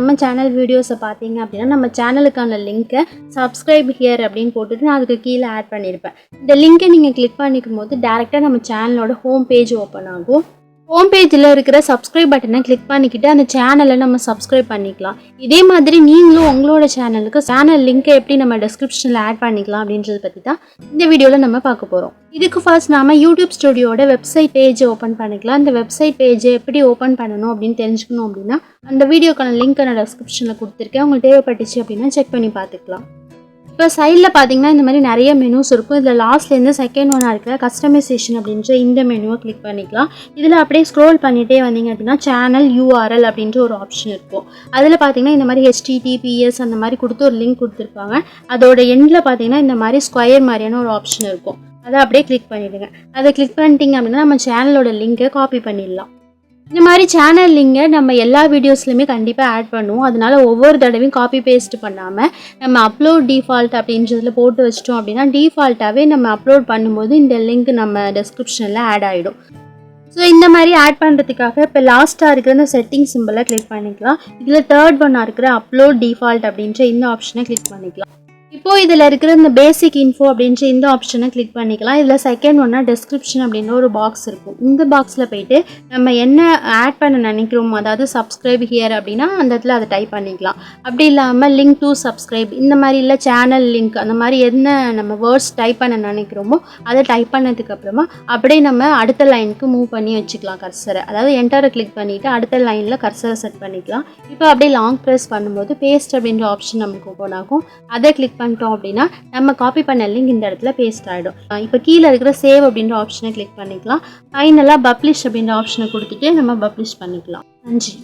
நம்ம சேனல் வீடியோஸை பார்த்தீங்க அப்படின்னா நம்ம சேனலுக்கான லிங்க்கை சப்ஸ்கிரைப் ஹியர் அப்படின்னு போட்டுட்டு நான் அதுக்கு கீழே ஆட் பண்ணியிருப்பேன். இந்த லிங்கை நீங்கள் கிளிக் பண்ணிக்கும் போது டேரெக்டாக நம்ம சேனலோட ஹோம் பேஜ் ஓப்பன் ஆகும். ஹோம் பேஜில் இருக்கிற சப்ஸ்கிரைப் பட்டனை கிளிக் பண்ணிக்கிட்டு அந்த சேனலை நம்ம சப்ஸ்கிரைப் பண்ணிக்கலாம். இதே மாதிரி நீங்களும் உங்களோட சேனலுக்கு சேனல் லிங்க்கை எப்படி நம்ம டிஸ்கிரிப்ஷனில் ஆட் பண்ணிக்கலாம் அப்படின்றத பற்றி தான் இந்த வீடியோவில் நம்ம பார்க்க போகிறோம். இதுக்கு ஃபர்ஸ்ட் நாம யூடியூப் ஸ்டுடியோட வெப்சைட் பேஜை ஓப்பன் பண்ணிக்கலாம். அந்த வெப்சைட் பேஜை எப்படி ஓப்பன் பண்ணணும் அப்படின்னு தெரிஞ்சுக்கணும் அப்படின்னா அந்த வீடியோக்கான லிங்க்கை நான் டிஸ்கிரிப்ஷனில் கொடுத்துருக்கேன். உங்களுக்கு தேவைப்பட்டுச்சு அப்படின்னா செக் பண்ணி பார்த்துக்கலாம். இப்போ சைடில் பார்த்தீங்கன்னா இந்த மாதிரி நிறைய மெனூஸ் இருக்கும். இதில் லாஸ்ட்லேருந்து செகண்ட் ஒன்னாக இருக்கிற கஸ்டமைசேஷன் அப்படின்ற இந்த மெனுவை கிளிக் பண்ணிக்கலாம். இதில் அப்படியே ஸ்க்ரோல் பண்ணிகிட்டே வந்தீங்க அப்படின்னா சேனல் URL அப்படின்ற ஒரு ஆப்ஷன் இருக்கும். அதில் பார்த்தீங்கன்னா இந்த மாதிரி HTTPS அந்த மாதிரி கொடுத்து ஒரு லிங்க் கொடுத்துருப்பாங்க. அதோட எண்டில் பார்த்தீங்கன்னா இந்த மாதிரி ஸ்கொயர் மாதிரியான ஒரு ஆப்ஷன் இருக்கும். அதை அப்படியே கிளிக் பண்ணிவிடுங்க. அதை கிளிக் பண்ணிட்டீங்க அப்படின்னா நம்ம சேனலோட லிங்கை காப்பி பண்ணிடலாம். இந்த மாதிரி சேனல் லிங்கை நம்ம எல்லா வீடியோஸ்லையுமே கண்டிப்பாக ஆட் பண்ணுவோம். அதனால ஒவ்வொரு தடவையும் காப்பி பேஸ்ட் பண்ணாமல் நம்ம அப்லோட் டிஃபால்ட் அப்படின்றதில் போட்டு வச்சிட்டோம் அப்படின்னா டிஃபால்ட்டாகவே நம்ம அப்லோட் பண்ணும்போது இந்த லிங்க் நம்ம டிஸ்கிரிப்ஷனில் ஆட் ஆகிடும். ஸோ இந்த மாதிரி ஆட் பண்ணுறதுக்காக இப்போ லாஸ்ட்டாக இருக்கிற இந்த செட்டிங் சிம்பிளை கிளிக் பண்ணிக்கலாம். இதில் தேர்ட் ஒன்னாக இருக்கிற அப்லோட் டிஃபால்ட் அப்படின்ற இந்த ஆப்ஷனை கிளிக் பண்ணிக்கலாம். இப்போது இதில் இருக்கிற இந்த பேசிக் இன்ஃபோ அப்படின்ற இந்த ஆப்ஷனை கிளிக் பண்ணிக்கலாம். இதில் செகண்ட் ஒன்னா டிஸ்கிரிப்ஷன் அப்படின்ற ஒரு பாக்ஸ் இருக்கும். இந்த பாக்ஸில் போயிட்டு நம்ம என்ன ஆட் பண்ண நினைக்கிறோமோ, அதாவது சப்ஸ்கிரைப் ஹியர் அப்படின்னா அந்த இடத்துல அதை டைப் பண்ணிக்கலாம். அப்படி இல்லாமல் லிங்க் டு சப்ஸ்கிரைப் இந்த மாதிரி இல்லை சேனல் லிங்க் அந்த மாதிரி என்ன நம்ம வேர்ட்ஸ் டைப் பண்ண நினைக்கிறோமோ அதை டைப் பண்ணதுக்கப்புறமா அப்படியே நம்ம அடுத்த லைனுக்கு மூவ் பண்ணி வச்சுக்கலாம் கர்சரை. அதாவது என்டரை கிளிக் பண்ணிவிட்டு அடுத்த லைனில் கர்சரை செட் பண்ணிக்கலாம். இப்போ அப்படியே லாங் ப்ரெஸ் பண்ணும்போது பேஸ்ட் அப்படின்ற ஆப்ஷன் நமக்கு ஓப்பன் ஆகும். அதை கிளிக் பண்ணிட்டோம் அப்படின்னா நம்ம காப்பி பண்ண லிங்க் இந்த இடத்துல பேஸ்ட் ஆகிடும். இப்போ கீழே இருக்கிற சேவ் அப்படின்ற ஆப்ஷனை கிளிக் பண்ணிக்கலாம். ஃபைனலாக பப்ளிஷ் அப்படின்ற ஆப்ஷனை கொடுத்துட்டு நம்ம பப்ளிஷ் பண்ணிக்கலாம். நன்றி.